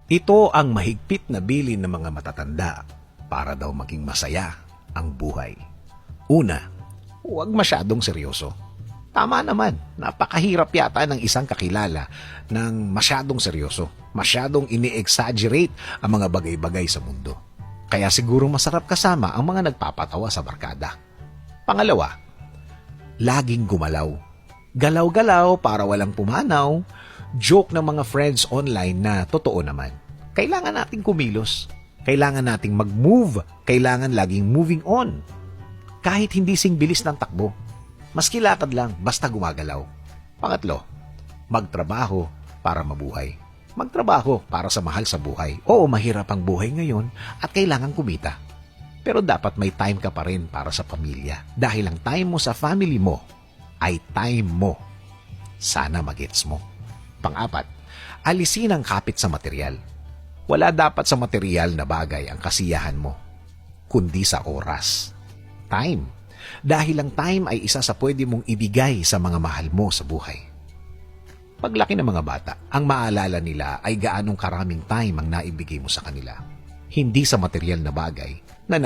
Ito ang mahigpit na bilin ng mga matatanda para daw maging masaya ang buhay. Una, huwag masyadong seryoso. Tama naman, napakahirap yata ng isang kakilala ng masyadong seryoso. Masyadong ini-exaggerate ang mga bagay-bagay sa mundo. Kaya siguro masarap kasama ang mga nagpapatawa sa barkada. Pangalawa, laging gumalaw. Galaw-galaw para walang pumanaw. Joke ng mga friends online na totoo naman. Kailangan nating kumilos. Kailangan nating mag-move. Kailangan laging moving on. Kahit hindi sing bilis ng takbo. Maski lakad lang, basta gumagalaw. Pangatlo, magtrabaho para mabuhay. Magtrabaho para sa mahal sa buhay. Oo, mahirap ang buhay ngayon at kailangan kumita. Pero dapat may time ka pa rin para sa pamilya. Dahil ang time mo sa family mo ay time mo. Sana magets mo. Pang-apat, alisin ang kapit sa material. Wala dapat sa material na bagay ang kasiyahan mo, kundi sa oras. Time. Dahil ang time ay isa sa pwede mong ibigay sa mga mahal mo sa buhay. Paglaki ng mga bata, ang maalala nila ay gaanong karaming time ang naibigay mo sa kanila. Hindi sa material na bagay na